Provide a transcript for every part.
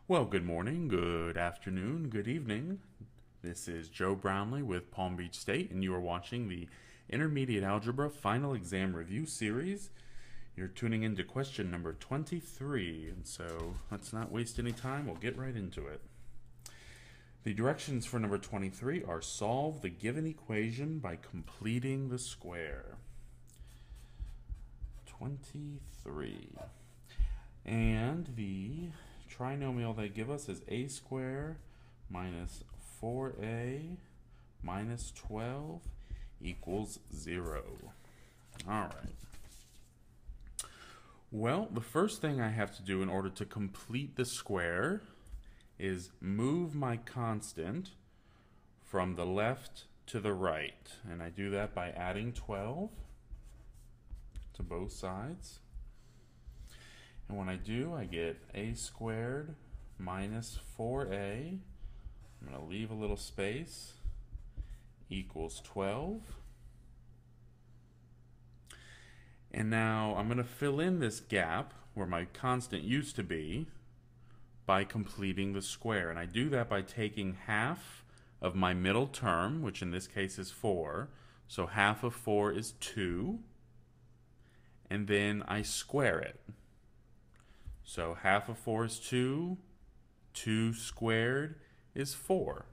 Well, good morning, good afternoon, good evening. This is Joe Brownlee with Palm Beach State, and you are watching the Intermediate Algebra Final Exam Review Series. You're tuning into question number 23, and so let's not waste any time. We'll get right into it. The directions for number 23 are solve the given equation by completing the square. 23. And the trinomial they give us is a squared minus 4a minus 12 equals 0. All right. Well, the first thing I have to do in order to complete the square is move my constant from the left to the right. And I do that by adding 12 to both sides. And when I do, I get a squared minus 4a, I'm going to leave a little space, equals 12. And now I'm going to fill in this gap where my constant used to be by completing the square. And I do that by taking half of my middle term, which in this case is 4. So half of 4 is 2. And then I square it. So half of 4 is 2. 2 squared is 4.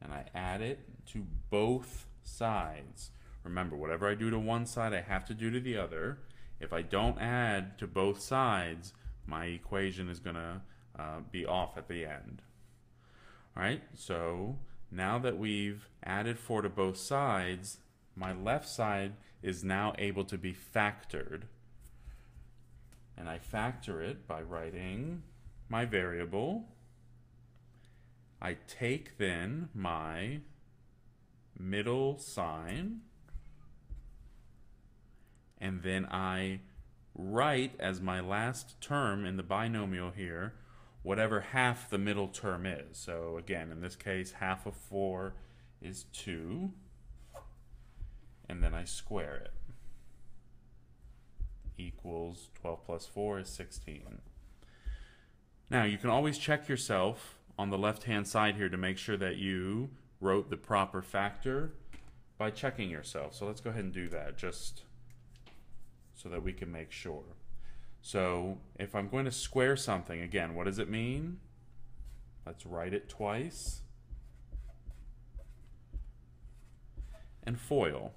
And I add it to both sides. Remember, whatever I do to one side, I have to do to the other. If I don't add to both sides, my equation is going to be off at the end. All right, so now that we've added 4 to both sides, my left side is now able to be factored. And I factor it by writing my variable. I take then my middle sign, and then I write as my last term in the binomial here whatever half the middle term is. So again, in this case, half of 4 is 2, and then I square it. Equals 12 plus 4 is 16. Now you can always check yourself on the left hand side here to make sure that you wrote the proper factor by checking yourself. So let's go ahead and do that just so that we can make sure. So if I'm going to square something, again, what does it mean? Let's write it twice. And FOIL.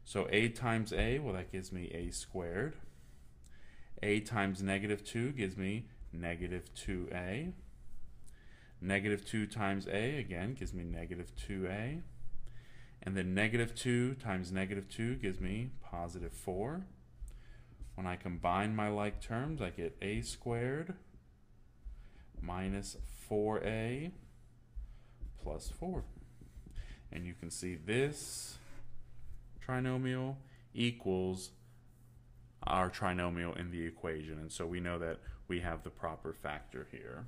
So a times a, well, that gives me a squared. A times negative 2 gives me negative 2a. Negative 2 times a, again, gives me negative 2a. And then negative 2 times negative 2 gives me positive 4. When I combine my like terms, I get a squared minus 4a plus 4. And you can see this trinomial equals our trinomial in the equation, and so we know that we have the proper factor here.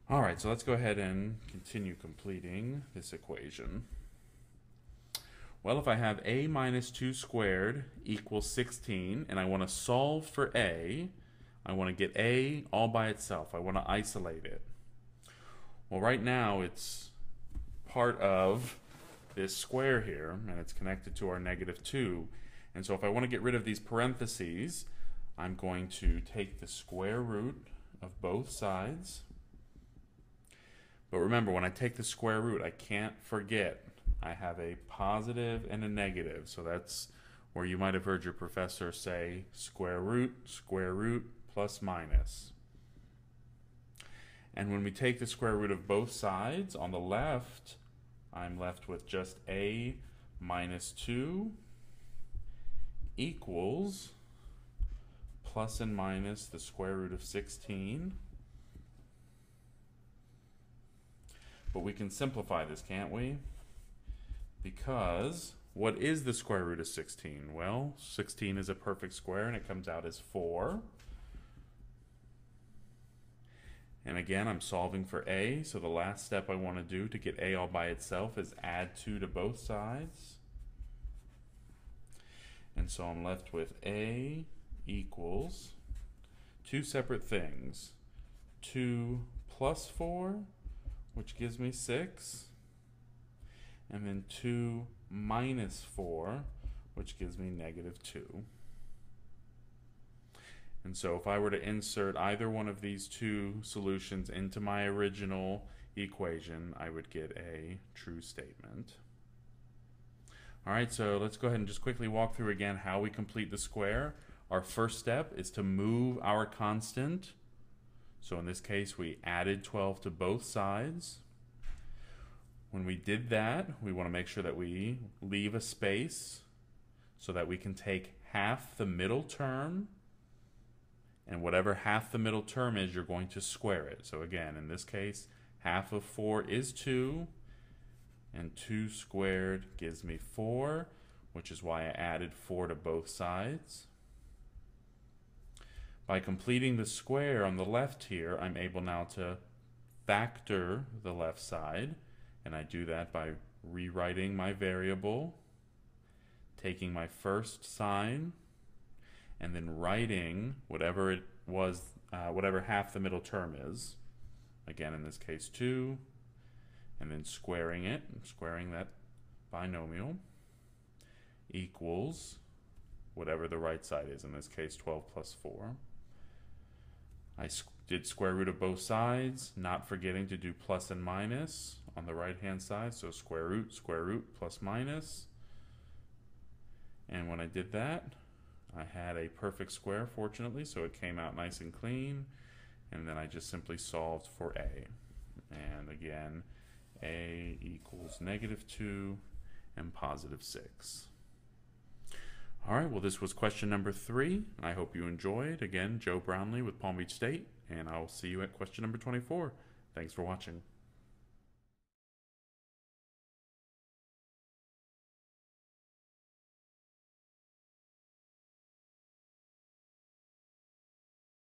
Alright, so let's go ahead and continue completing this equation. Well, if I have a minus 2 squared equals 16, and I want to solve for a, I want to get a all by itself. I want to isolate it. Well, right now it's part of this square here, and it's connected to our negative 2. And so if I want to get rid of these parentheses, I'm going to take the square root of both sides. But remember, when I take the square root, I can't forget I have a positive and a negative. So that's where you might have heard your professor say square root, plus minus. And when we take the square root of both sides, on the left, I'm left with just a minus 2 equals plus and minus the square root of 16. But we can simplify this, can't we? Because what is the square root of 16? Well, 16 is a perfect square and it comes out as 4. And again, I'm solving for a, so the last step I want to do to get a all by itself is add 2 to both sides. And so I'm left with a equals two separate things. 2 plus 4, which gives me 6, and then 2 minus 4, which gives me -2. And so if I were to insert either one of these two solutions into my original equation, I would get a true statement. All right, so let's go ahead and just quickly walk through again how we complete the square. Our first step is to move our constant. So in this case, we added 12 to both sides. When we did that, we want to make sure that we leave a space so that we can take half the middle term, and whatever half the middle term is, you're going to square it. So again, in this case, half of 4 is 2, and 2 squared gives me 4, which is why I added 4 to both sides. By completing the square on the left here, I'm able now to factor the left side, and I do that by rewriting my variable, taking my first sign, and then writing whatever it was, whatever half the middle term is. Again, in this case 2, and then squaring it, squaring that binomial, equals whatever the right side is, in this case 12 plus 4. I did square root of both sides, not forgetting to do plus and minus on the right hand side, so square root, plus minus. And when I did that, I had a perfect square, fortunately, so it came out nice and clean. And then I just simply solved for a. And again, a equals -2 and +6. All right, well, this was question number 3. I hope you enjoyed. Again, Joe Brownlee with Palm Beach State, and I'll see you at question number 24. Thanks for watching.